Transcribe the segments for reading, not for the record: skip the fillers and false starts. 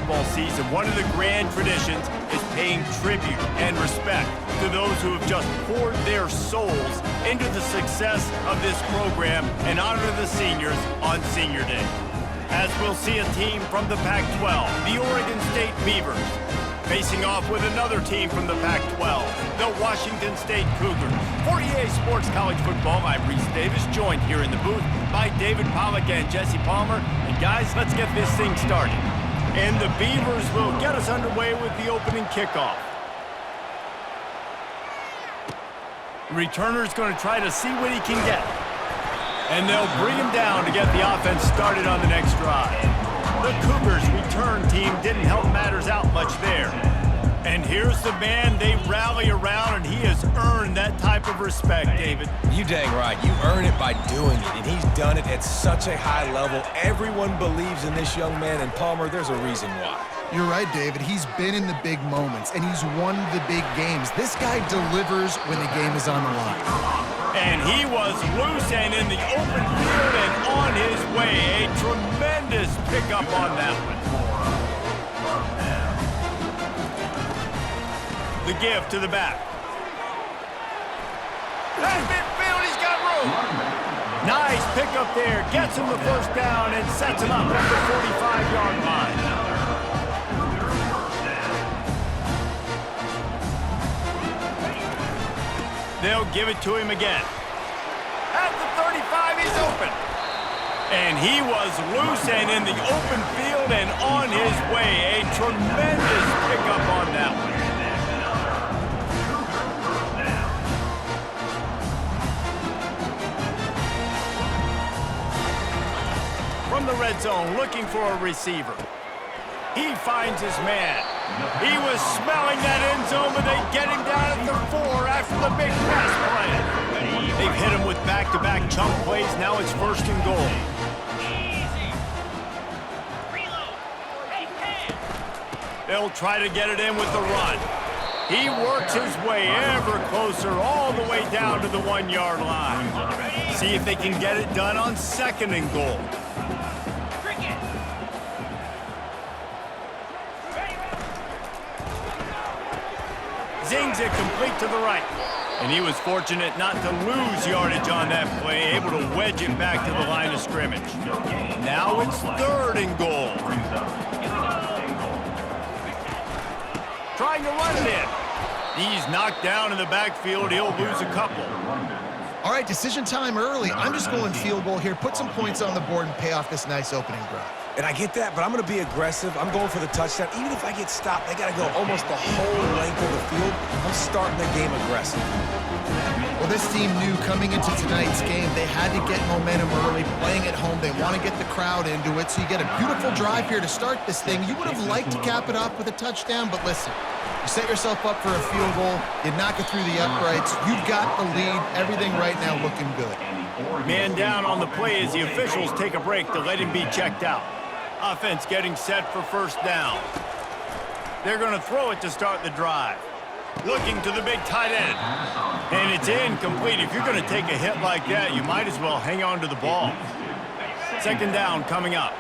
football season, one of the grand traditions is paying tribute and respect to those who have just poured their souls into the success of this program and honor the seniors on Senior Day. As we'll see a team from the Pac-12, the Oregon State Beavers, facing off with another team from the Pac-12, the Washington State Cougars. For EA Sports College Football, I'm Reese Davis, joined here in the booth by David Pollack and Jesse Palmer. And guys, let's get this thing started. And the Beavers will get us underway with the opening kickoff. Returner's going to try to see what he can get. And they'll bring him down to get the offense started on the next drive. The Cougars' return team didn't help matters out much there. And here's the man they rally around, and he has earned that type of respect, David. You dang right. You earn it by doing it, and he's done it at such a high level. Everyone believes in this young man, and Palmer, there's a reason why. You're right, David. He's been in the big moments, and he's won the big games. This guy delivers when the game is on the line. And he was loose and in the open field and on his way. A tremendous pickup on that one. The give to the back. That's midfield, he's got room. Nice pickup there. Gets him the first down and sets him up at the 45-yard line. They'll give it to him again. At the 35, he's open. And he was loose and in the open field and on his way. A tremendous pickup on that one. From the red zone, looking for a receiver. He finds his man. He was smelling that end zone, but they get him down at the 4 after the big pass play. They've hit him with back-to-back chunk plays. Now it's 1st and goal. They'll try to get it in with the run. He works his way ever closer all the way down to the 1-yard line. See if they can get it done on 2nd and goal. Zings it complete to the right. And he was fortunate not to lose yardage on that play, able to wedge it back to the line of scrimmage. Now it's 3rd and goal. Trying to run it in. He's knocked down in the backfield. He'll lose a couple. All right, decision time early. I'm just going field goal here. Put some points on the board and pay off this nice opening drive. And I get that, but I'm going to be aggressive. I'm going for the touchdown. Even if I get stopped, they got to go almost the whole length of the field. I'm starting the game aggressive. Well, this team knew coming into tonight's game they had to get momentum early, playing at home. They want to get the crowd into it, so you get a beautiful drive here to start this thing. You would have liked to cap it off with a touchdown, but listen, you set yourself up for a field goal, you knock it through the uprights, you've got the lead, everything right now looking good. Man down on the play as the officials take a break to let him be checked out. Offense getting set for 1st down. They're going to throw it to start the drive. Looking to the big tight end. And it's incomplete. If you're going to take a hit like that, you might as well hang on to the ball. 2nd down coming up.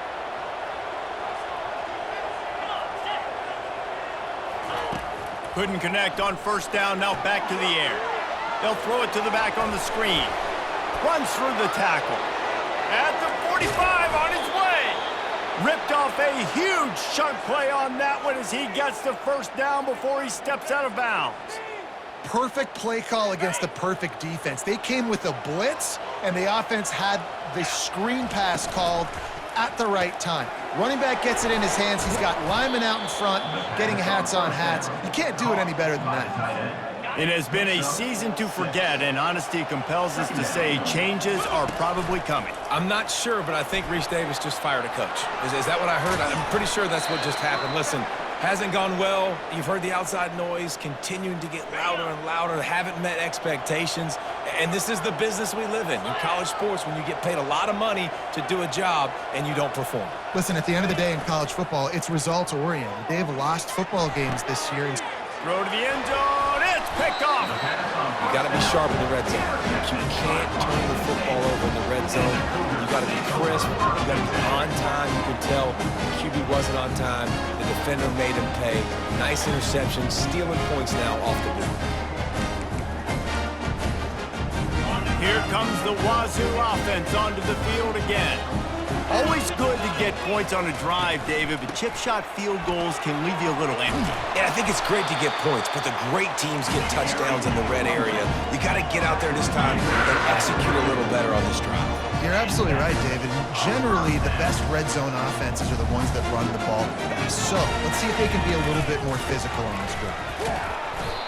Couldn't connect on 1st down, now back to the air. They'll throw it to the back on the screen. Runs through the tackle. At the 45 on his way. Ripped off a huge chunk play on that one as he gets the 1st down before he steps out of bounds. Perfect play call against the perfect defense. They came with a blitz, and the offense had the screen pass called at the right time. Running back gets it in his hands. He's got linemen out in front, getting hats on hats. You can't do it any better than that. It has been a season to forget, and honesty compels us to say changes are probably coming. I'm not sure, but I think Reese Davis just fired a coach. Is that what I heard? I'm pretty sure that's what just happened. Listen, hasn't gone well. You've heard the outside noise continuing to get louder and louder. Haven't met expectations. And this is the business we live in college sports, when you get paid a lot of money to do a job and you don't perform. Listen, at the end of the day in college football, it's results-oriented. They have lost football games this year. Throw to the end zone. It's picked off. You got to be sharp in the red zone. You can't turn the football over in the red zone. You got to be crisp. You got to be on time. You could tell the QB wasn't on time. The defender made him pay. Nice interception, stealing points now off the board. Here comes the Wazoo offense onto the field again. Always good to get points on a drive, David, but chip shot field goals can leave you a little empty. Yeah, I think it's great to get points, but the great teams get touchdowns in the red area. You got to get out there this time and execute a little better on this drive. You're absolutely right, David. Generally, the best red zone offenses are the ones that run the ball the best. So let's see if they can be a little bit more physical on this drive.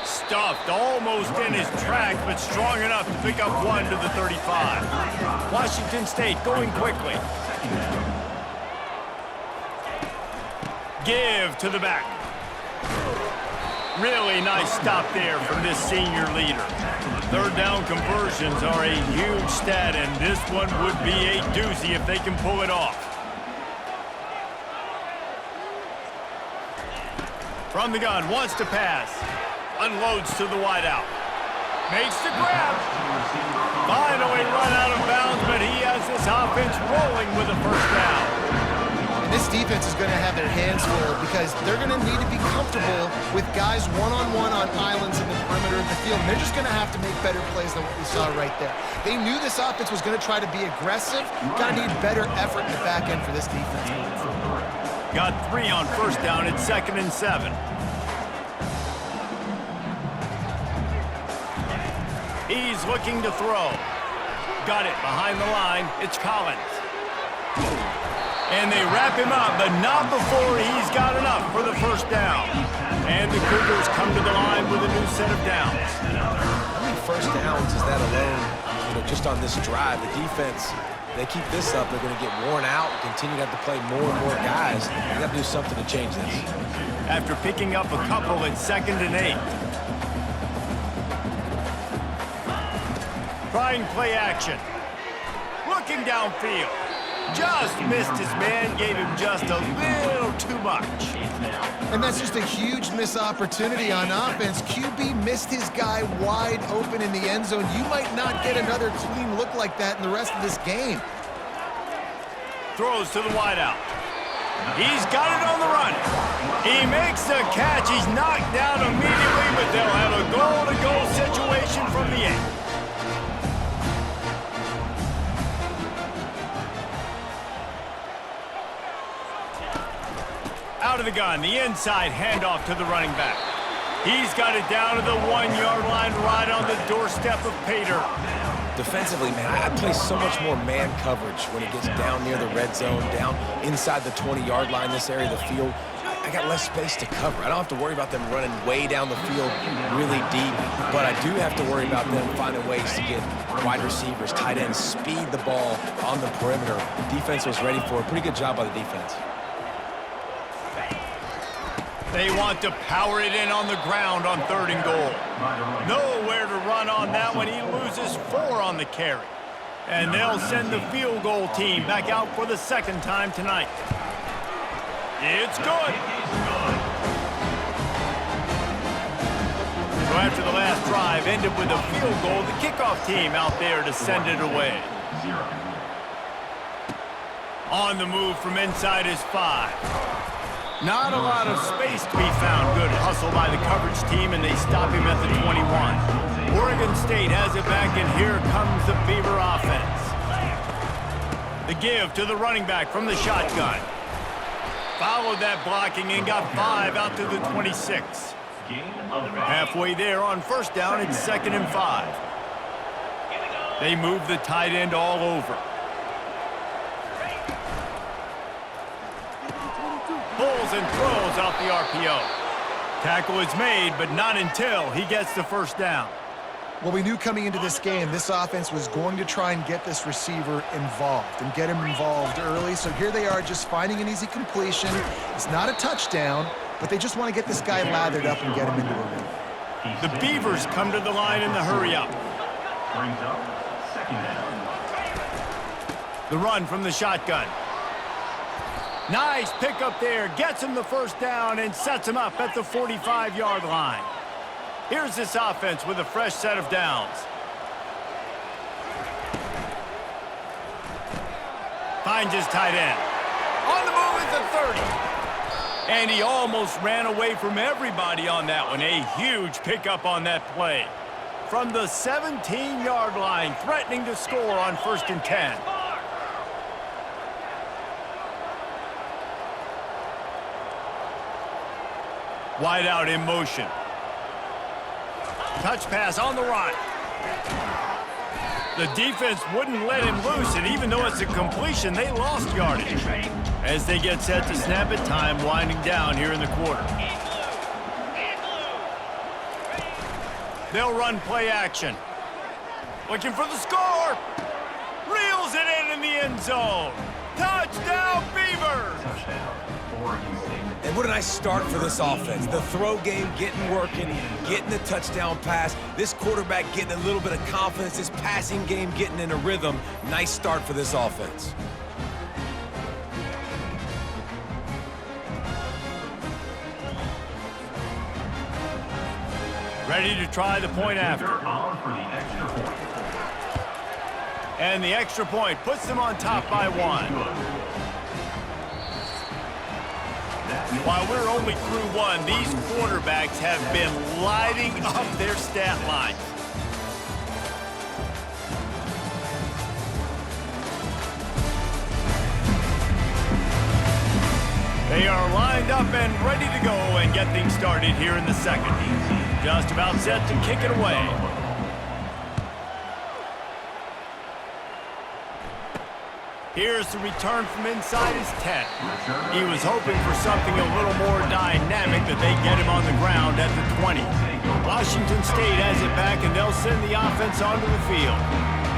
Stuffed almost in his track, but strong enough to pick up one to the 35. Washington State going quickly. Give to the back. Really nice stop there from this senior leader. Third down conversions are a huge stat, and this one would be a doozy if they can pull it off. From the gun, wants to pass. Unloads to the wideout. Makes the grab. Finally run out of bounds, but he has this offense rolling with a first down. And this defense is going to have their hands full because they're going to need to be comfortable with guys one-on-one on islands in the perimeter of the field. And they're just going to have to make better plays than what we saw right there. They knew this offense was going to try to be aggressive. Got to need better effort in the back end for this defense moving forward. Got 3 on first down. It's 2nd and 7. He's looking to throw. Got it behind the line. It's Collins. And they wrap him up, but not before he's got enough for the first down. And the Cougars come to the line with a new set of downs. How many first downs is that alone? You know, just on this drive, the defense, they keep this up, they're going to get worn out, continue to have to play more and more guys. They got to do something to change this. After picking up a couple, it's 2nd and 8. Trying play action. Looking downfield. Just missed his man, gave him just a little too much. And that's just a huge missed opportunity on offense. QB missed his guy wide open in the end zone. You might not get another clean look like that in the rest of this game. Throws to the wideout. He's got it on the run. He makes the catch. He's knocked down immediately, but they'll have a goal-to-goal situation from the 8. Out of the gun, the inside handoff to the running back. He's got it down to the 1-yard line right on the doorstep of Pater. Defensively, man, I play so much more man coverage when it gets down near the red zone, down inside the 20-yard line, this area of the field. I got less space to cover. I don't have to worry about them running way down the field really deep, but I do have to worry about them finding ways to get wide receivers, tight ends, speed the ball on the perimeter. Defense was ready for a pretty good job by the defense. They want to power it in on the ground on 3rd and goal. Nowhere to run on that one. He loses 4 on the carry. And they'll send the field goal team back out for the 2nd time tonight. It's good. So after the last drive ended with a field goal, the kickoff team out there to send it away. On the move from inside his 5. Not a lot of space to be found. Good hustle by the coverage team, and they stop him at the 21. Oregon State has it back, and here comes the Beaver offense. The give to the running back from the shotgun. Followed that blocking and got 5 out to the 26. Halfway there on first down, it's 2nd and 5. They move the tight end all over. Pulls and throws out the RPO. Tackle is made, but not until he gets the first down. Well, we knew coming into this game, this offense was going to try and get this receiver involved and get him involved early. So here they are just finding an easy completion. It's not a touchdown, but they just want to get this guy lathered up and get him into a rhythm. The Beavers come to the line in the hurry-up. The run from the shotgun. Nice pickup there. Gets him the first down and sets him up at the 45-yard line. Here's this offense with a fresh set of downs. Finds his tight end. On the move at the 30. And he almost ran away from everybody on that one. A huge pickup on that play. From the 17-yard line, threatening to score on 1st and 10. Wide out in motion. Touch pass on the run. The defense wouldn't let him loose, and even though it's a completion, they lost yardage. As they get set to snap it, time winding down here in the quarter. They'll run play action. Looking for the score. Reels it in the end zone. Touchdown, Beavers! And what a nice start for this offense. The throw game getting working, getting the touchdown pass. This quarterback getting a little bit of confidence. This passing game getting in a rhythm. Nice start for this offense. Ready to try the point after. And the extra point puts them on top by 1. While we're only through 1, these quarterbacks have been lighting up their stat lines. They are lined up and ready to go and get things started here in the second. Just about set to kick it away. Here's the return from inside his 10. He was hoping for something a little more dynamic, but they get him on the ground at the 20. Washington State has it back, and they'll send the offense onto the field.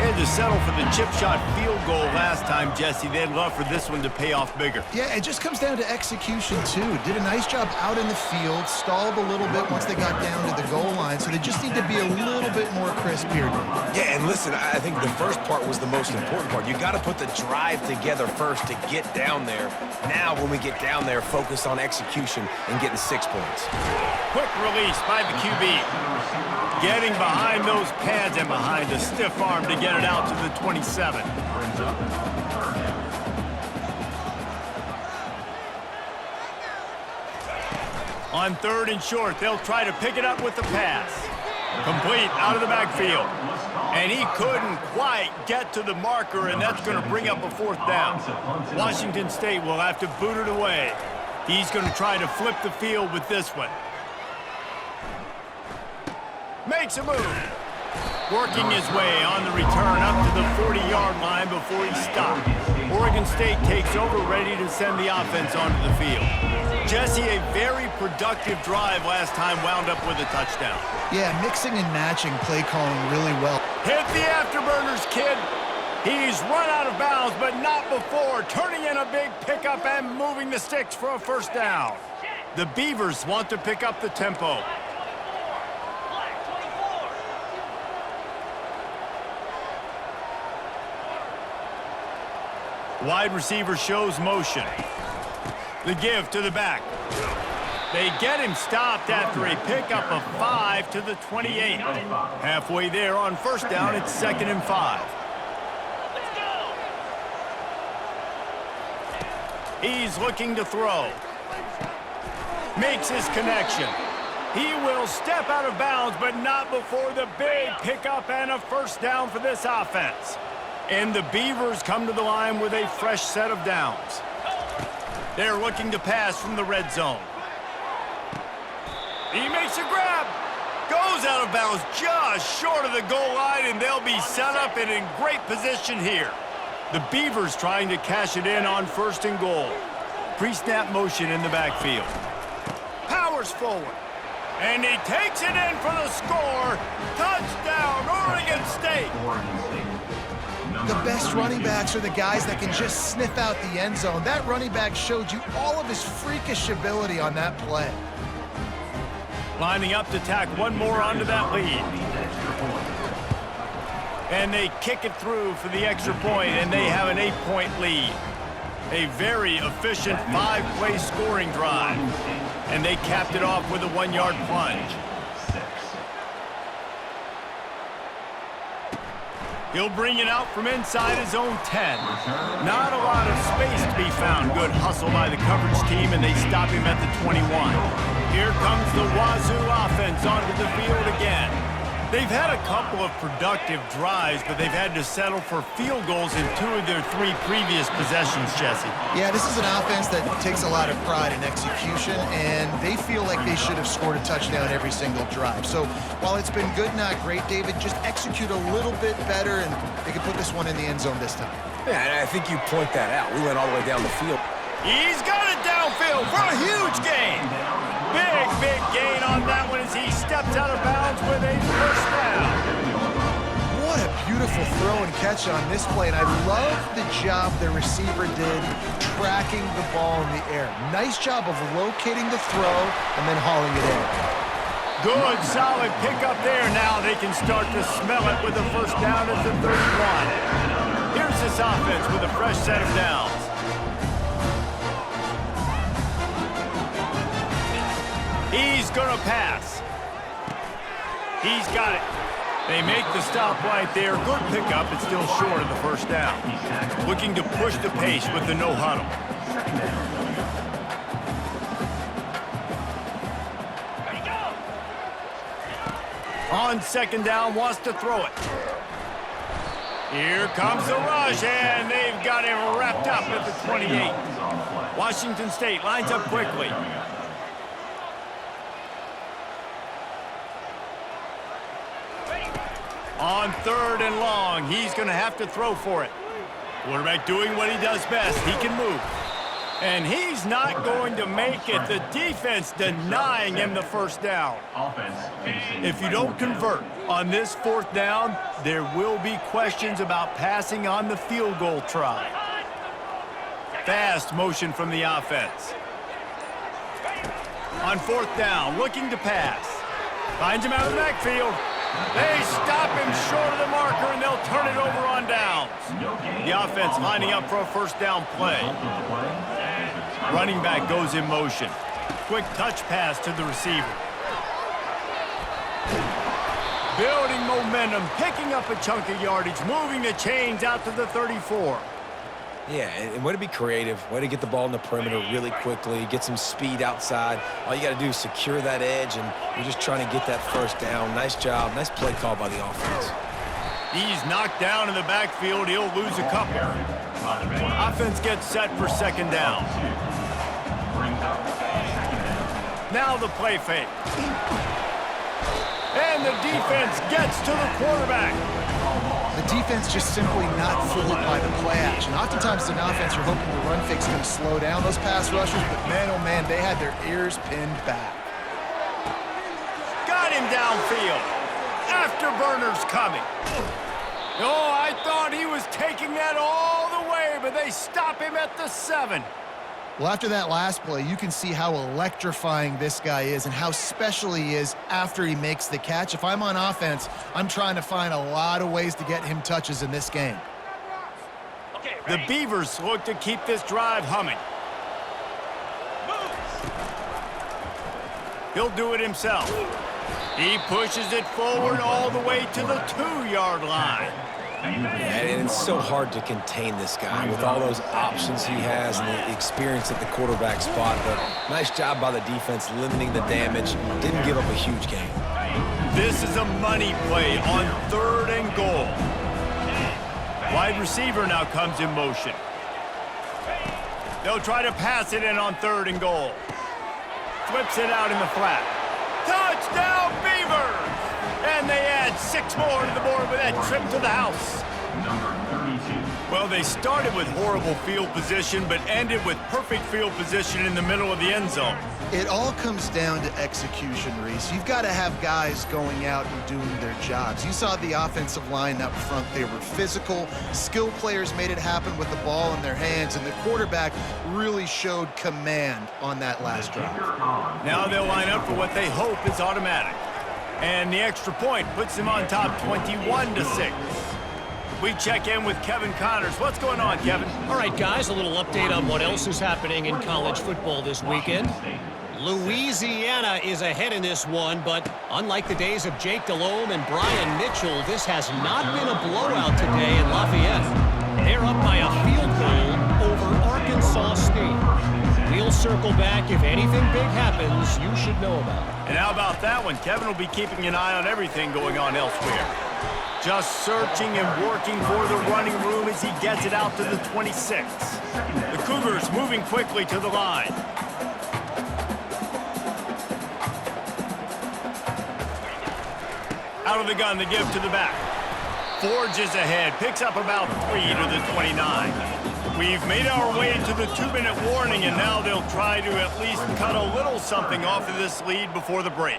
They had to settle for the chip shot field goal last time, Jesse. They'd love for this one to pay off bigger. Yeah, it just comes down to execution, too. Did a nice job out in the field, stalled a little bit once they got down to the goal line, so they just need to be a little bit more crisp here. Yeah, and listen, I think the first part was the most important part. You got to put the drive together first to get down there. Now, when we get down there, focus on execution and getting 6 points. Quick release by the QB. Getting behind those pads and behind a stiff arm to get it out to the 27. On 3rd and short, they'll try to pick it up with the pass. Complete out of the backfield. And he couldn't quite get to the marker, and that's going to bring up a 4th down. Washington State will have to boot it away. He's going to try to flip the field with this one. Makes a move. Working his way on the return up to the 40-yard line before he stopped. Oregon State takes over, ready to send the offense onto the field. Jesse, a very productive drive last time, wound up with a touchdown. Yeah, mixing and matching play calling really well. Hit the afterburners, kid. He's run out of bounds, but not before turning in a big pickup and moving the sticks for a 1st down. The Beavers want to pick up the tempo. Wide receiver shows motion. The give to the back. They get him stopped after a pickup of 5 to the 28. Halfway there on 1st down, it's 2nd and 5. He's looking to throw. Makes his connection. He will step out of bounds, but not before the big pickup and a 1st down for this offense. And the Beavers come to the line with a fresh set of downs. They're looking to pass from the red zone. He makes a grab. Goes out of bounds just short of the goal line, and they'll be set up and in great position here. The Beavers trying to cash it in on 1st and goal. Pre-snap motion in the backfield. Powers forward. And he takes it in for the score. Touchdown, Oregon State. The best running backs are the guys that can just sniff out the end zone. That running back showed you all of his freakish ability on that play. Lining up to tack one more onto that lead. And they kick it through for the extra point, and they have an 8-point lead. A very efficient 5-play scoring drive. And they capped it off with a 1-yard plunge. He'll bring it out from inside his own 10. Not a lot of space to be found. Good hustle by the coverage team, and they stop him at the 21. Here comes the Wazoo offense onto the field again. They've had a couple of productive drives, but they've had to settle for field goals in 2 of their 3 previous possessions, Jesse. Yeah, this is an offense that takes a lot of pride in execution, and they feel like they should have scored a touchdown every single drive. So while it's been good, not great, David, just execute a little bit better, and they can put this one in the end zone this time. Yeah, and I think you point that out. We went all the way down the field. He's got it downfield for a huge gain. Big gain on that one as he steps out of bounds with a first down. What a beautiful throw and catch on this play, and I love the job the receiver did tracking the ball in the air. Nice job of locating the throw and then hauling it in. Good, solid pickup there. Now they can start to smell it with a first down at the 31. Here's this offense with a fresh set of downs. He's going to pass. He's got it. They make the stop right there. Good pickup. It's still short of the first down. Looking to push the pace with the no huddle. On second down, wants to throw it. Here comes the rush, and they've got him wrapped up at the 28. Washington State lines up quickly. On third and long, he's going to have to throw for it. Quarterback doing what he does best. He can move. And he's not going to make it. The defense denying him the first down. If you don't convert on this fourth down, there will be questions about passing on the field goal try. Fast motion from the offense. On fourth down, looking to pass. Finds him out of the backfield. They stop him short of the marker, and they'll turn it over on downs. The offense lining up for a first down play. Running back goes in motion. Quick touch pass to the receiver. Building momentum, picking up a chunk of yardage, moving the chains out to the 34. Yeah, and way to be creative, way to get the ball in the perimeter really quickly, get some speed outside. All you got to do is secure that edge, and you're just trying to get that first down. Nice job. Nice play call by the offense. He's knocked down in the backfield. He'll lose a couple. Offense gets set for second down. Now the play fake. And the defense gets to the quarterback. The defense just simply not fooled by the play action. Oftentimes an offense, you're hoping the run fake's going to slow down those pass rushers, but man, oh man, they had their ears pinned back. Got him downfield. Afterburner's coming. Oh, I thought he was taking that all the way, but they stop him at the 7. Well, after that last play, you can see how electrifying this guy is and how special he is after he makes the catch. If I'm on offense, I'm trying to find a lot of ways to get him touches in this game. The Beavers look to keep this drive humming. He'll do it himself. He pushes it forward all the way to the 2-yard line. Yeah, and it's so hard to contain this guy with all those options he has and the experience at the quarterback spot. But nice job by the defense limiting the damage. Didn't give up a huge gain. This is a money play on 3rd and goal. Wide receiver now comes in motion. They'll try to pass it in on 3rd and goal. Flips it out in the flat. Touchdown, Beavers! And they add 6 more to the board with that trip to the house. Well, they started with horrible field position, but ended with perfect field position in the middle of the end zone. It all comes down to execution, Reese. You've got to have guys going out and doing their jobs. You saw the offensive line up front. They were physical. Skill players made it happen with the ball in their hands, and the quarterback really showed command on that last drive. Now they'll line up for what they hope is automatic. And the extra point puts them on top 21-6. We check in with Kevin Connors. What's going on, Kevin? All right, guys, a little update on what else is happening in college football this weekend. Louisiana is ahead in this one, but unlike the days of Jake Delhomme and Brian Mitchell, this has not been a blowout today in Lafayette. They're up by a field goal over Arkansas State. We'll circle back. If anything big happens, you should know about it. And how about that one? Kevin will be keeping an eye on everything going on elsewhere. Just searching and working for the running room as he gets it out to the 26. The Cougars moving quickly to the line. Out of the gun, the give to the back. Forges ahead, picks up about 3 to the 29. We've made our way to the 2-minute warning, and now they'll try to at least cut a little something off of this lead before the break.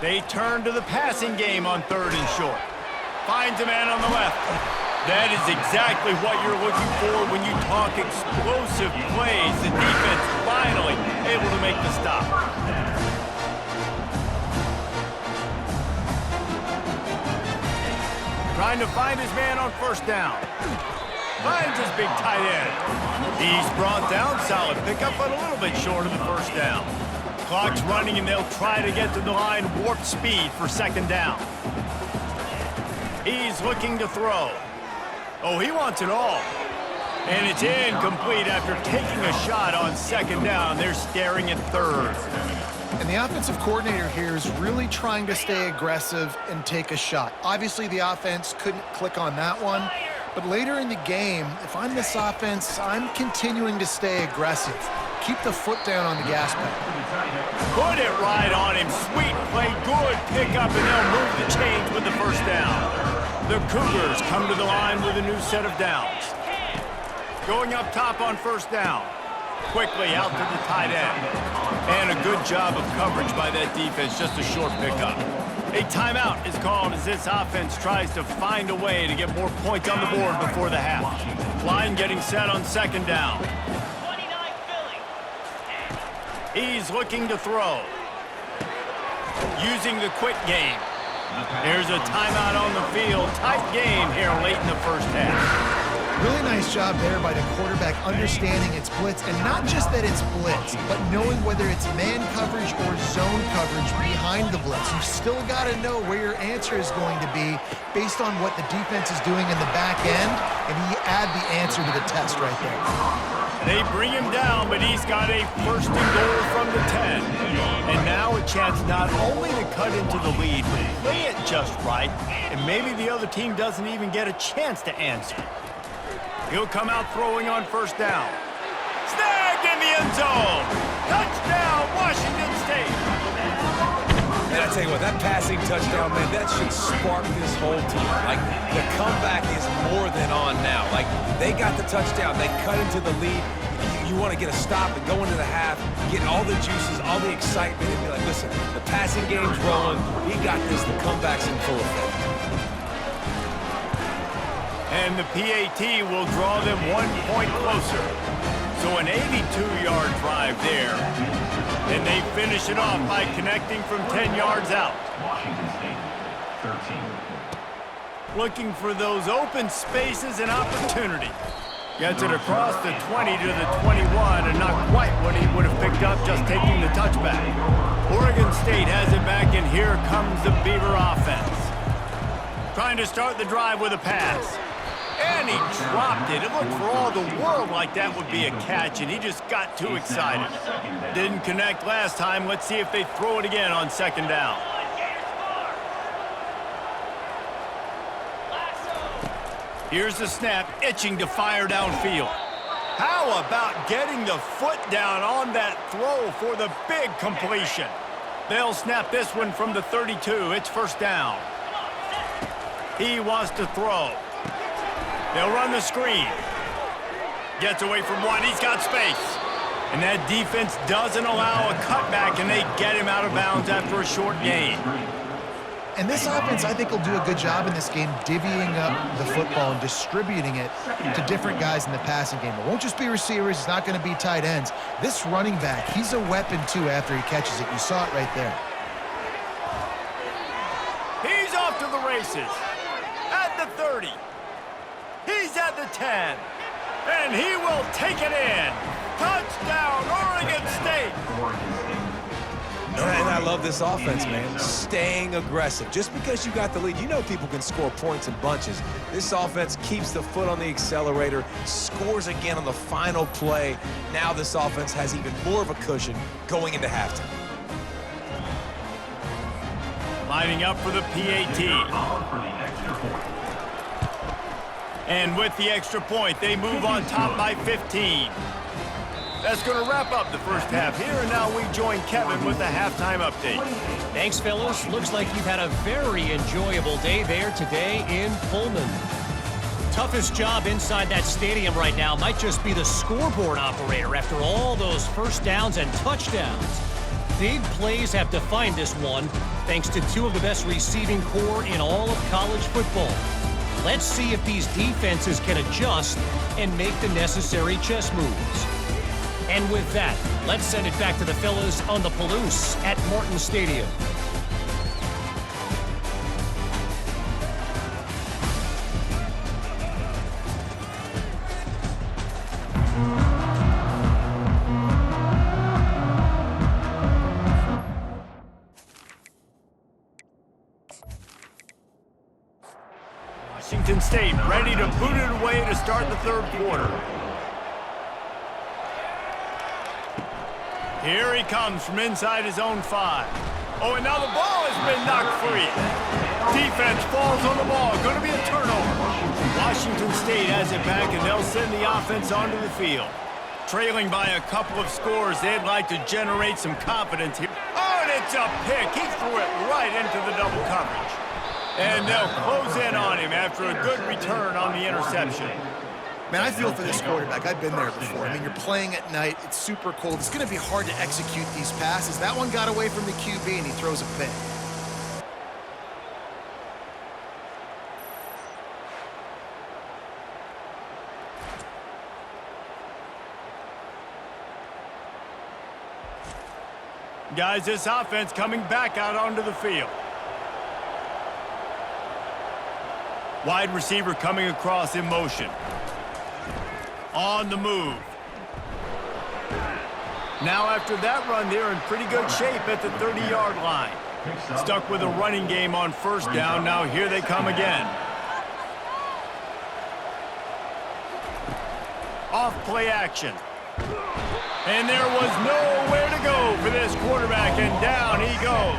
They turn to the passing game on 3rd and short. Finds a man on the left. That is exactly what you're looking for when you talk explosive plays. The defense finally able to make the stop. Trying to find his man on 1st down. Finds his big tight end. He's brought down, solid pickup, but a little bit short of the 1st down. Clock's running, and they'll try to get to the line warp speed for 2nd down. He's looking to throw. Oh, he wants it all. And it's incomplete after taking a shot on 2nd down. They're staring at 3rd. And the offensive coordinator here is really trying to stay aggressive and take a shot. Obviously, the offense couldn't click on that one. But later in the game, if I'm this offense, I'm continuing to stay aggressive. Keep the foot down on the gas pedal. Put it right on him. Sweet play, good pickup, and they'll move the chains with the 1st down. The Cougars come to the line with a new set of downs. Going up top on 1st down. Quickly out to the tight end. And a good job of coverage by that defense, just a short pickup. A timeout is called as this offense tries to find a way to get more points on the board before the half. Line getting set on 2nd down. He's looking to throw. Using the quick game. There's a timeout on the field. Tight game here late in the 1st half. Really nice job there by the quarterback understanding it's blitz, and not just that it's blitz, but knowing whether it's man coverage or zone coverage behind the blitz. You've still got to know where your answer is going to be based on what the defense is doing in the back end, and you add the answer to the test right there. They bring him down, but he's got a 1st and goal from the 10. And now a chance not only to cut into the lead, but play it just right, and maybe the other team doesn't even get a chance to answer. He'll come out throwing on 1st down. Snagged in the end zone. Touchdown, Washington State. And I tell you what, that passing touchdown, man, that should spark this whole team. Like, the comeback is more than on now. Like, they got the touchdown. They cut into the lead. You want to get a stop and go into the half, get all the juices, all the excitement, and be like, listen, the passing game's rolling. We got this. The comeback's in full effect. And the PAT will draw them 1 point closer. So an 82-yard drive there. And they finish it off by connecting from 10 yards out. Looking for those open spaces and opportunity. Gets it across the 20 to the 21, and not quite what he would have picked up just taking the touchback. Oregon State has it back, and here comes the Beaver offense. Trying to start the drive with a pass. And he dropped it. It looked for all the world like that would be a catch, and he just got too excited. Didn't connect last time. Let's see if they throw it again on 2nd down. Here's the snap, itching to fire downfield. How about getting the foot down on that throw for the big completion? They'll snap this one from the 32. It's 1st down. He wants to throw. They'll run the screen. Gets away from one. He's got space. And that defense doesn't allow a cutback, and they get him out of bounds after a short gain. And this offense, I think, will do a good job in this game divvying up the football and distributing it to different guys in the passing game. It won't just be receivers. It's not going to be tight ends. This running back, he's a weapon, too, after he catches it. You saw it right there. He's off to the races. At the 30. He's at the 10. And he will take it in. Touchdown, Oregon State. And I love this offense, man. Staying aggressive. Just because you got the lead, you know people can score points in bunches. This offense keeps the foot on the accelerator, scores again on the final play. Now this offense has even more of a cushion going into halftime. Lining up for the PAT. And with the extra point, they move on top by 15. That's going to wrap up the first half here, and now we join Kevin with the halftime update. Thanks, fellas. Looks like you've had a very enjoyable day there today in Pullman. Toughest job inside that stadium right now might just be the scoreboard operator after all those first downs and touchdowns. Big plays have defined this one, thanks to two of the best receiving core in all of college football. Let's see if these defenses can adjust and make the necessary chess moves. And with that, let's send it back to the fellas on the Palouse at Martin Stadium. Washington State ready to boot it away to start the third quarter. Here he comes from inside his own 5. Oh, and now the ball has been knocked free. Defense falls on the ball. Going to be a turnover. Washington State has it back, and they'll send the offense onto the field. Trailing by a couple of scores, they'd like to generate some confidence here. Oh, and it's a pick. He threw it right into the double coverage. And they'll close in on him after a good return on the interception. Man, I feel for this quarterback. I've been there before. I mean, you're playing at night. It's super cold. It's going to be hard to execute these passes. That one got away from the QB, and he throws a pick. Guys, this offense coming back out onto the field. Wide receiver coming across in motion. On the move. Now after that run, they're in pretty good shape at the 30-yard line. Stuck with a running game on first down. Now here they come again. Off play action. And there was nowhere to go for this quarterback, and down he goes.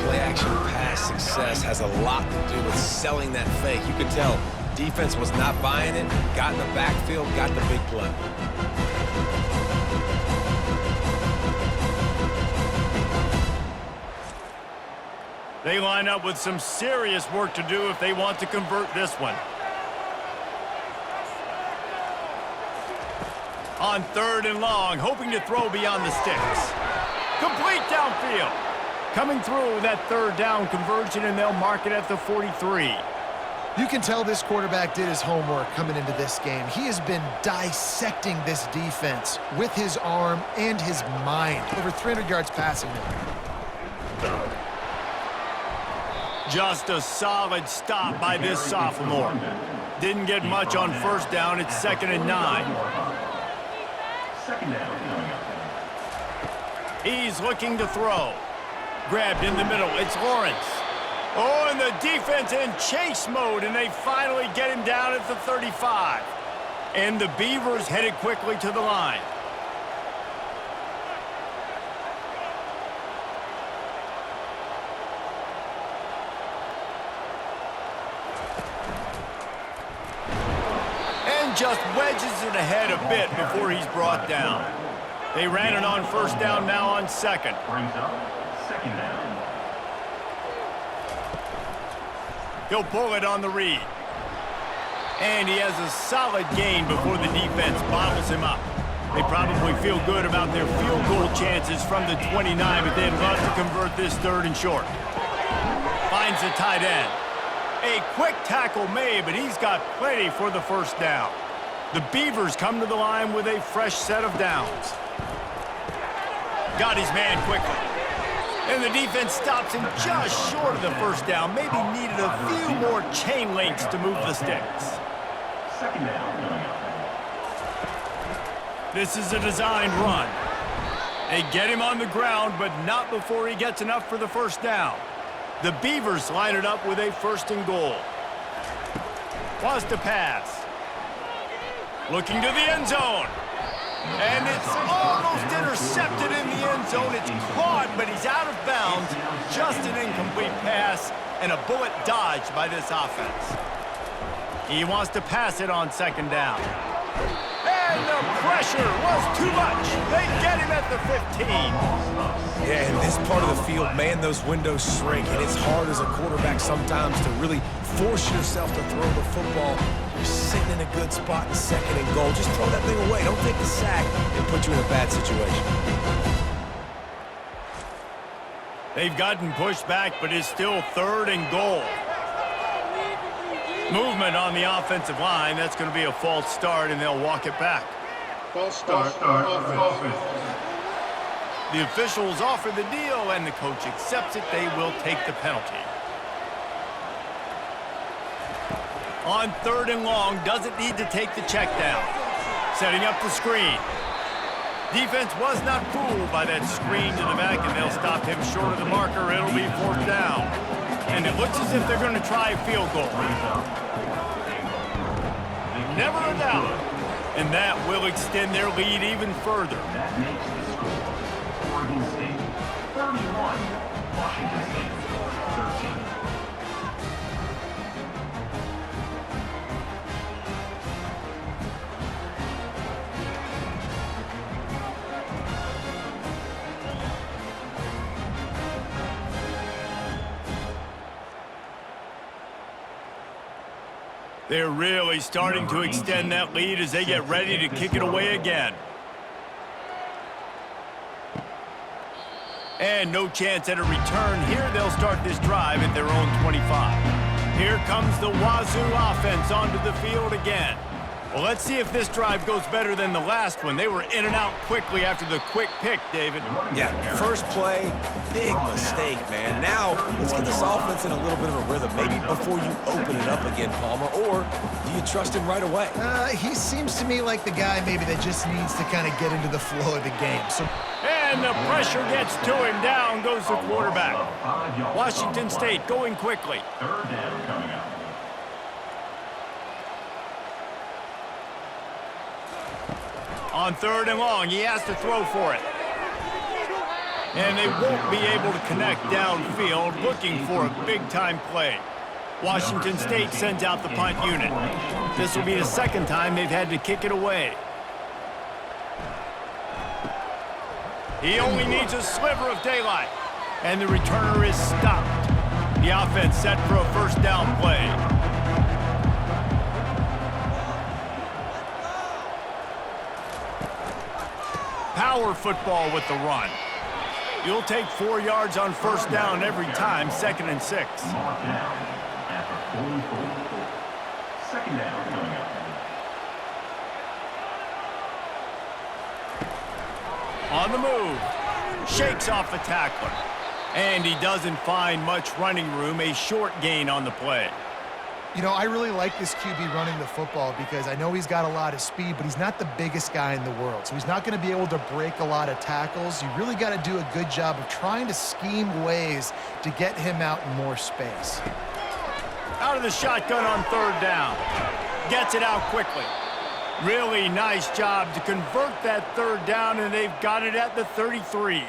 Play action pass success has a lot to do with selling that fake. You can tell defense was not buying it, got in the backfield, got the big play. They line up with some serious work to do if they want to convert this one. On 3rd and long, hoping to throw beyond the sticks. Complete downfield. Coming through with that 3rd down conversion, and they'll mark it at the 43. You can tell this quarterback did his homework coming into this game. He has been dissecting this defense with his arm and his mind. Over 300 yards passing now. Just a solid stop by this sophomore. Didn't get much on first down. It's 2nd and 9. He's looking to throw. Grabbed in the middle. It's Lawrence. Oh, and the defense in chase mode, and they finally get him down at the 35. And the Beavers headed quickly to the line. And just wedges it ahead a bit before he's brought down. They ran it on first down, now on 2nd. Brings up 2nd down. He'll pull it on the read. And he has a solid gain before the defense bottles him up. They probably feel good about their field goal chances from the 29, but they'd love to convert this 3rd and short. Finds the tight end. A quick tackle made, but he's got plenty for the first down. The Beavers come to the line with a fresh set of downs. Got his man quickly. And the defense stops him just short of the first down. Maybe needed a few more chain links to move the sticks. 2nd down. This is a designed run. They get him on the ground, but not before he gets enough for the first down. The Beavers line it up with a 1st and goal. Wants to pass. Looking to the end zone. And it's almost intercepted in the end zone. It's caught, but he's out of bounds. Just an incomplete pass and a bullet dodged by this offense. He wants to pass it on 2nd down. And the pressure was too much. They get him at the 15. Yeah, in this part of the field, man, those windows shrink, and it's hard as a quarterback sometimes to really force yourself to throw the football. You're sitting in a good spot in 2nd and goal. Just throw that thing away. Don't take the sack and put you in a bad situation. They've gotten pushed back, but it's still 3rd and goal. Movement on the offensive line. That's going to be a false start, and they'll walk it back. False start. Offense. The officials offer the deal, and the coach accepts it. They will take the penalty. On 3rd and long, doesn't need to take the check down. Setting up the screen. Defense was not fooled by that screen to the back, and they'll stop him short of the marker. It'll be 4th down. And it looks as if they're going to try a field goal. Never a doubt. And that will extend their lead even further. That makes the score Oregon State 31, Washington State 13. They're really starting to extend that lead as they get ready to kick it away again. And no chance at a return here. They'll start this drive at their own 25. Here comes the Wazoo offense onto the field again. Well, let's see if this drive goes better than the last one. They were in and out quickly after the quick pick, David. Yeah, first play, big mistake, man. Now, let's get this offense in a little bit of a rhythm, maybe before you open it up again, Palmer, or do you trust him right away? He seems to me like the guy maybe that just needs to kind of get into the flow of the game. And the pressure gets to him. Down goes the quarterback. Washington State going quickly. 3rd down coming up. On 3rd and long, he has to throw for it. And they won't be able to connect downfield, looking for a big-time play. Washington State sends out the punt unit. This will be the 2nd time they've had to kick it away. He only needs a sliver of daylight. And the returner is stopped. The offense set for a 1st down play. Power football with the run. You'll take 4 yards on 1st down every time, 2nd and 6. Mark down after 44. 2nd down coming up. On the move. Shakes off the tackler. And he doesn't find much running room, a short gain on the play. You know, I really like this QB running the football because I know he's got a lot of speed, but he's not the biggest guy in the world. So he's not going to be able to break a lot of tackles. You really got to do a good job of trying to scheme ways to get him out in more space. Out of the shotgun on 3rd down. Gets it out quickly. Really nice job to convert that 3rd down, and they've got it at the 33.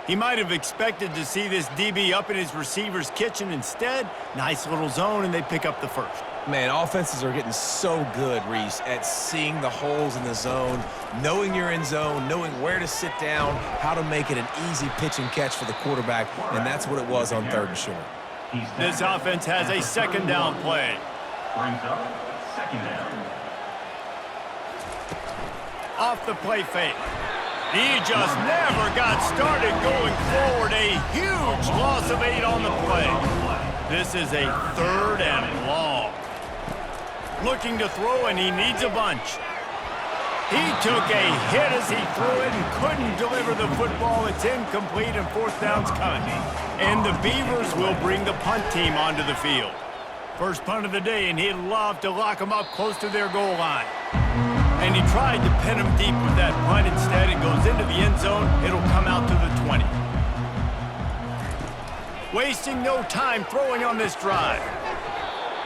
He might have expected to see this DB up in his receiver's kitchen. Instead, nice little zone, and they pick up the 1st. Man, offenses are getting so good, Reese, at seeing the holes in the zone, knowing you're in zone, knowing where to sit down, how to make it an easy pitch and catch for the quarterback, and that's what it was on 3rd and short. This offense has a 2nd down play. Brings up 2nd down. Off the play fake. He just never got started going forward. A huge loss of 8 on the play. This is a 3rd and long. Looking to throw, and he needs a bunch. He took a hit as he threw it and couldn't deliver the football. It's incomplete, and 4th down's coming. And the Beavers will bring the punt team onto the field. First punt of the day, and he'd love to lock them up close to their goal line. And he tried to pin him deep with that punt. Instead, it goes into the end zone. It'll come out to the 20. Wasting no time throwing on this drive.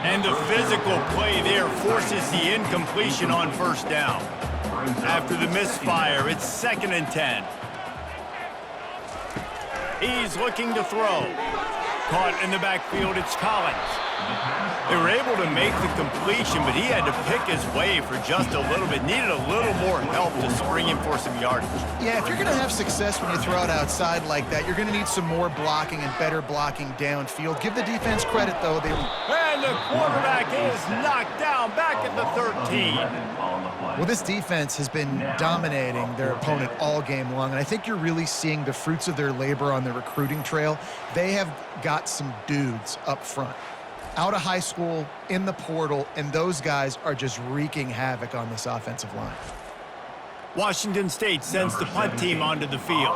And the physical play there forces the incompletion on first down. After the misfire, it's 2nd and 10. He's looking to throw. Caught in the backfield, it's Collins. They were able to make the completion, but he had to pick his way for just a little bit. Needed a little more help to spring him for some yardage. Yeah, if you're going to have success when you throw it outside like that, you're going to need some more blocking and better blocking downfield. Give the defense credit, though. And the quarterback is knocked down back at the 13. Well, this defense has been dominating their opponent all game long, and I think you're really seeing the fruits of their labor on the recruiting trail. They have got some dudes up front, out of high school, in the portal, and those guys are just wreaking havoc on this offensive line. Washington State sends the punt team onto the field.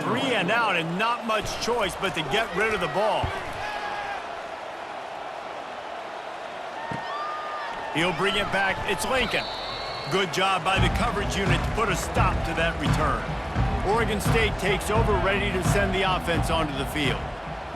3 and out and not much choice but to get rid of the ball. He'll bring it back. It's Lincoln. Good job by the coverage unit to put a stop to that return. Oregon State takes over, ready to send the offense onto the field.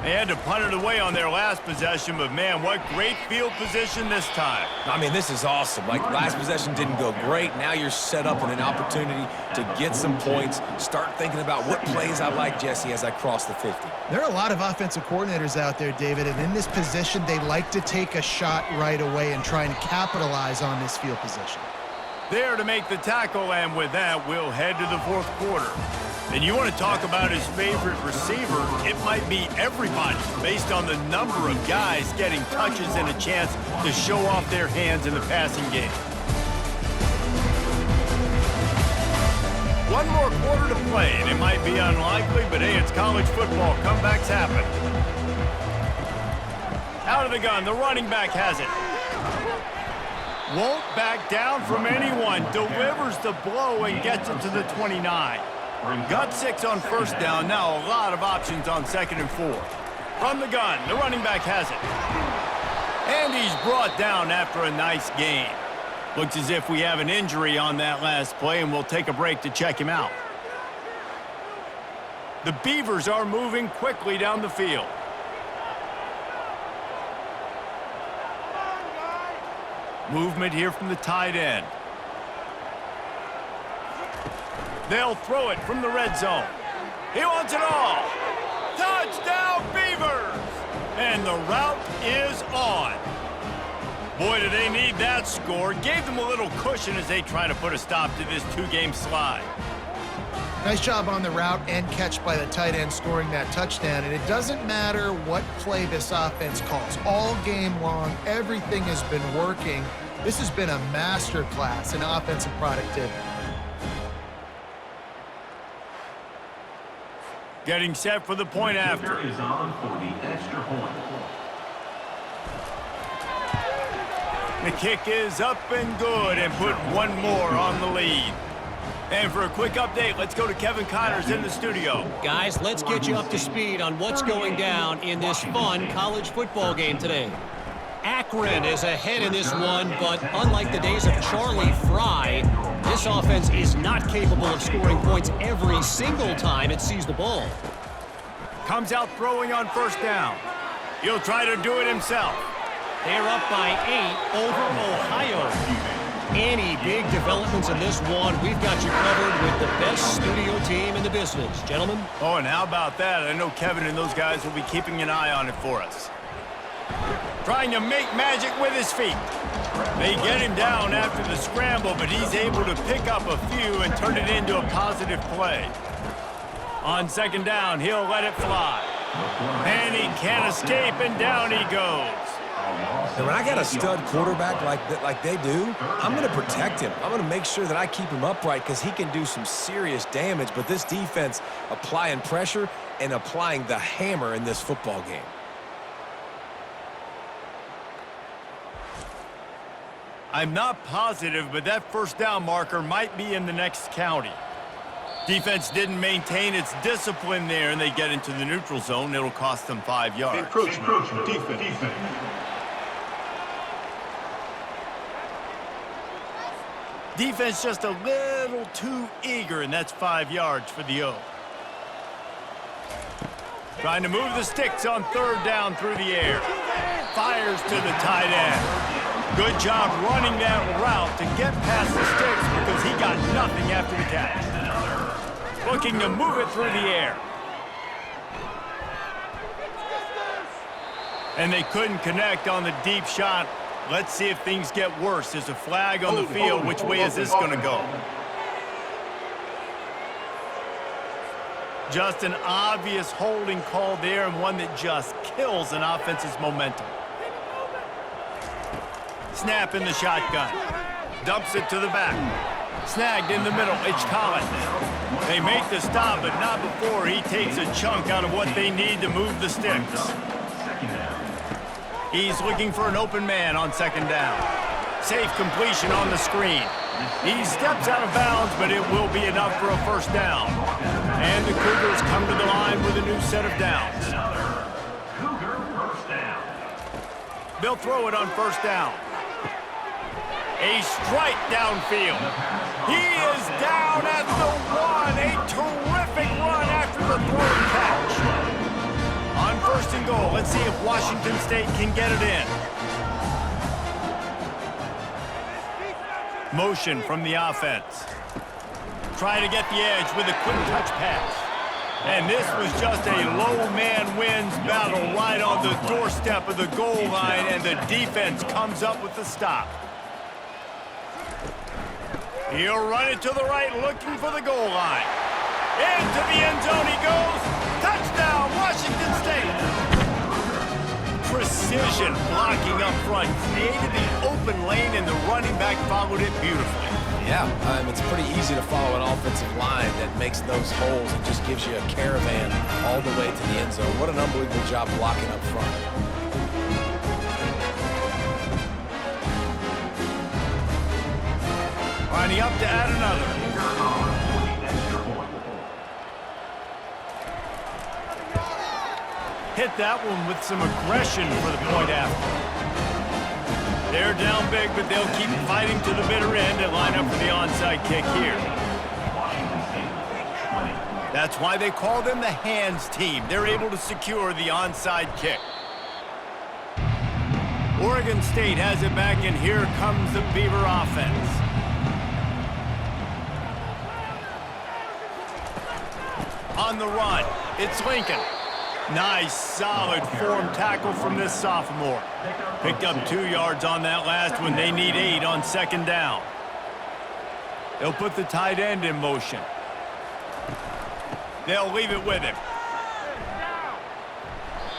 They had to punt it away on their last possession, but man, what great field position this time. I mean, this is awesome. Like, last possession didn't go great. Now you're set up in an opportunity to get some points. Start thinking about what plays I like, Jesse, as I cross the 50. There are a lot of offensive coordinators out there, David, and in this position, they like to take a shot right away and try and capitalize on this field position. There to make the tackle, and with that, we'll head to the 4th quarter. And you want to talk about his favorite receiver, it might be everybody, based on the number of guys getting touches and a chance to show off their hands in the passing game. One more quarter to play, and it might be unlikely, but hey, it's college football. Comebacks happen. Out of the gun, the running back has it. Won't back down from anyone, delivers the blow and gets it to the 29. Got 6 on first down, now a lot of options on 2nd and 4. From the gun, the running back has it. And he's brought down after a nice gain. Looks as if we have an injury on that last play, and we'll take a break to check him out. The Beavers are moving quickly down the field. Movement here from the tight end. They'll throw it from the red zone. He wants it all. Touchdown, Beavers! And the route is on. Boy, do they need that score. Gave them a little cushion as they try to put a stop to this 2-game slide. Nice job on the route and catch by the tight end scoring that touchdown. And it doesn't matter what play this offense calls. All game long, everything has been working. This has been a masterclass in offensive productivity. Getting set for the point after. Is on for the extra point. The kick is up and good and put one more on the lead. And for a quick update, let's go to Kevin Connors in the studio. Guys, let's get you up to speed on what's going down in this fun college football game today. Akron is ahead in this one, but unlike the days of Charlie Fry, this offense is not capable of scoring points every single time it sees the ball. Comes out throwing on first down. He'll try to do it himself. They're up by 8 over Ohio. Any big developments in this one, we've got you covered with the best studio team in the business. Gentlemen? Oh, and how about that? I know Kevin and those guys will be keeping an eye on it for us. Trying to make magic with his feet. They get him down after the scramble, but he's able to pick up a few and turn it into a positive play. On 2nd down, he'll let it fly. And he can't escape, and down he goes. And when I got a stud quarterback like they do, I'm going to protect him. I'm going to make sure that I keep him upright because he can do some serious damage. But this defense applying pressure and applying the hammer in this football game. I'm not positive, but that first down marker might be in the next county. Defense didn't maintain its discipline there, and they get into the neutral zone. It'll cost them 5 yards. Encroachment. Defense. Defense just a little too eager, and that's 5 yards for the O. Trying to move the sticks on 3rd down through the air. Fires to the tight end. Good job running that route to get past the sticks because he got nothing after the catch. Looking to move it through the air. And they couldn't connect on the deep shot. Let's see if things get worse. There's a flag on the field. Which way is this going to go? Just an obvious holding call there, and one that just kills an offense's momentum. Snap in the shotgun. Dumps it to the back. Snagged in the middle. It's Collins. They make the stop, but not before he takes a chunk out of what they need to move the sticks. He's looking for an open man on 2nd down. Safe completion on the screen. He steps out of bounds, but it will be enough for a 1st down. And the Cougars come to the line with a new set of downs. Cougar 1st down. They'll throw it on 1st down. A strike downfield. He is down at the 1. A terrific run after the throw and catch. On 1st and goal, let's see if Washington State can get it in. Motion from the offense. Try to get the edge with a quick touch pass. And this was just a low man wins battle right on the doorstep of the goal line, and the defense comes up with the stop. He'll run it to the right, looking for the goal line. Into the end zone he goes. Touchdown, Washington State. Precision blocking up front. Created the open lane, and the running back followed it beautifully. Yeah, it's pretty easy to follow an offensive line that makes those holes and just gives you a caravan all the way to the end zone. What an unbelievable job blocking up front. Lining up to add another. Hit that one with some aggression for the point after. They're down big, but they'll keep fighting to the bitter end and line up for the onside kick here. That's why they call them the hands team. They're able to secure the onside kick. Oregon State has it back, and here comes the Beaver offense. On the run, it's Lincoln. Nice, solid form tackle from this sophomore. Picked up 2 yards on that last one. They need 8 on 2nd down. They'll put the tight end in motion. They'll leave it with him.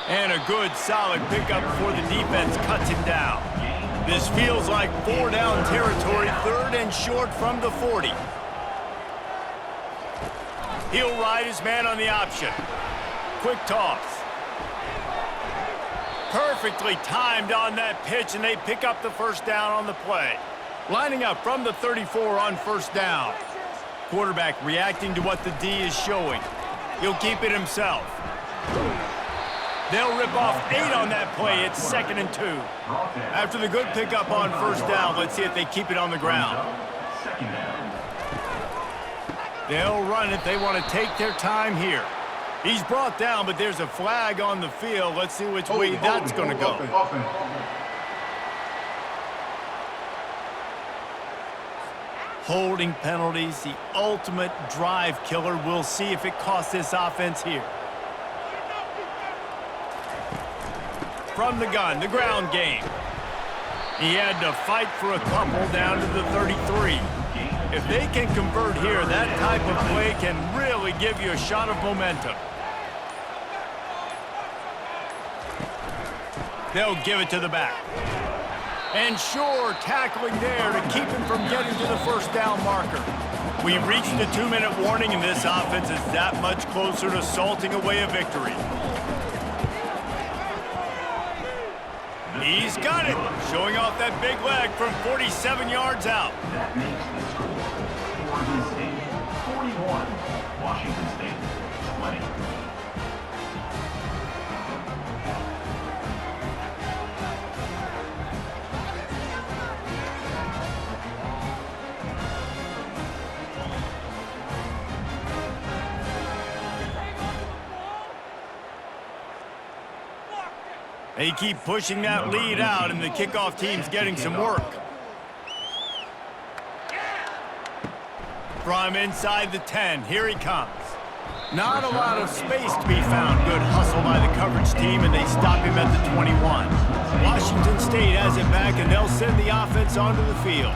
And a good, solid pickup before the defense cuts him down. This feels like 4 down territory, 3rd and short from the 40. He'll ride his man on the option. Quick toss. Perfectly timed on that pitch, and they pick up the 1st down on the play. Lining up from the 34 on 1st down. Quarterback reacting to what the D is showing. He'll keep it himself. They'll rip off 8 on that play. It's 2nd and 2. After the good pickup on 1st down, let's see if they keep it on the ground. They'll run it. They want to take their time here. He's brought down, but there's a flag on the field. Let's see which way that's going to go. Holding penalties, the ultimate drive killer. We'll see if it costs this offense here. From the gun, the ground game. He had to fight for a couple down to the 33. If they can convert here, that type of play can really give you a shot of momentum. They'll give it to the back. And sure, tackling there to keep him from getting to the 1st down marker. We've reached the 2-minute warning, and this offense is that much closer to salting away a victory. He's got it, showing off that big leg from 47 yards out. That makes the score. Oregon State 41, Washington State 20. They keep pushing that lead out, and the kickoff team's getting some work. From inside the 10, here he comes. Not a lot of space to be found. Good hustle by the coverage team, and they stop him at the 21. Washington State has it back, and they'll send the offense onto the field.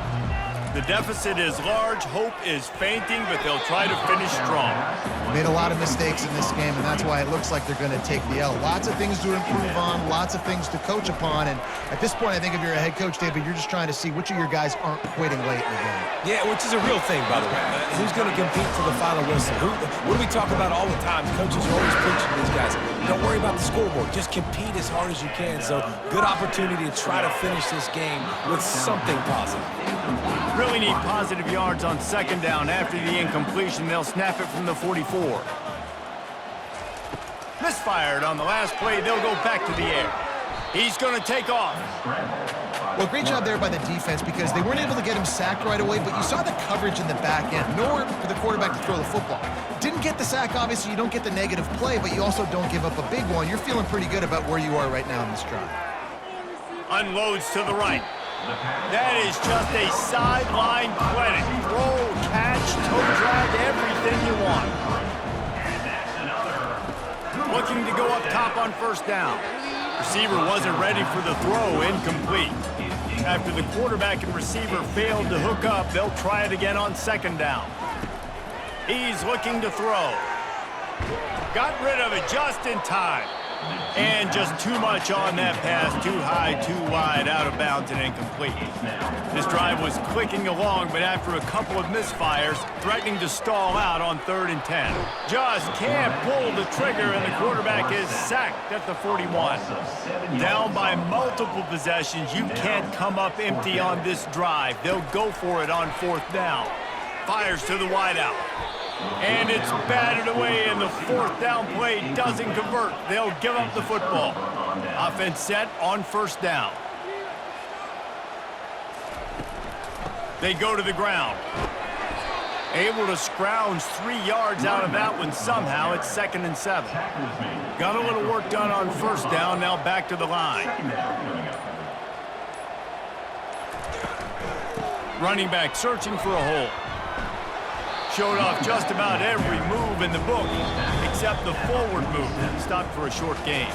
The deficit is large, hope is fainting, but they'll try to finish strong. Made a lot of mistakes in this game, and that's why it looks like they're going to take the L. Lots of things to improve on, lots of things to coach upon, and at this point, I think if you're a head coach, David, you're just trying to see which of your guys aren't quitting late in the game. Yeah, which is a real thing, by the way. Who's going to compete to the final whistle? What do we talk about all the time? Coaches are always preaching to these guys. Don't worry about the scoreboard. Just compete as hard as you can. So, good opportunity to try to finish this game with something positive. Really need positive yards on second down. After the incompletion, they'll snap it from the 44. Misfired on the last play. They'll go back to the air. He's going to take off. Well, great job there by the defense because they weren't able to get him sacked right away, but you saw the coverage in the back end. Nowhere for the quarterback to throw the football. Didn't get the sack, obviously. You don't get the negative play, but you also don't give up a big one. You're feeling pretty good about where you are right now in this drive. Unloads to the right. That is just a sideline clinic. Throw, catch, toe drag, everything you want. Looking to go up top on first down. Receiver wasn't ready for the throw, incomplete. After the quarterback and receiver failed to hook up, they'll try it again on second down. He's looking to throw. Got rid of it just in time. And just too much on that pass, too high, too wide, out of bounds and incomplete. This drive was clicking along, but after a couple of misfires, threatening to stall out on 3rd and 10. Just can't pull the trigger, and the quarterback is sacked at the 41. Down by multiple possessions, you can't come up empty on this drive. They'll go for it on 4th down. Fires to the wideout. And it's batted away, and the 4th down play doesn't convert. They'll give up the football. Offense set on first down. They go to the ground. Able to scrounge 3 yards out of that one somehow. It's 2nd and 7. Got a little work done on first down. Now back to the line. Running back searching for a hole. Showed off just about every move in the book, except the forward move. Stopped for a short gain.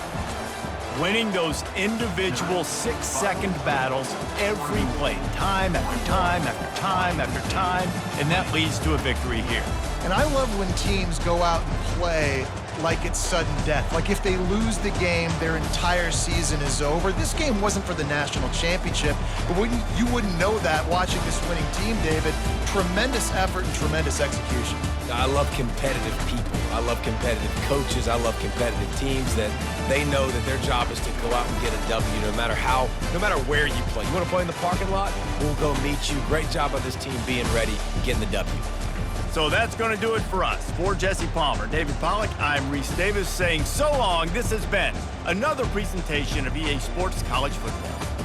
Winning those individual 6-second battles every play, time after time after time after time, and that leads to a victory here. And I love when teams go out and play like it's sudden death. Like if they lose the game, their entire season is over. This game wasn't for the national championship, but you wouldn't know that watching this winning team, David. Tremendous effort and tremendous execution. I love competitive people. I love competitive coaches. I love competitive teams that they know that their job is to go out and get a W no matter where you play. You want to play in the parking lot? We'll go meet you. Great job by this team being ready, getting the W. So that's going to do it for us. For Jesse Palmer, David Pollack, I'm Reese Davis saying so long. This has been another presentation of EA Sports College Football.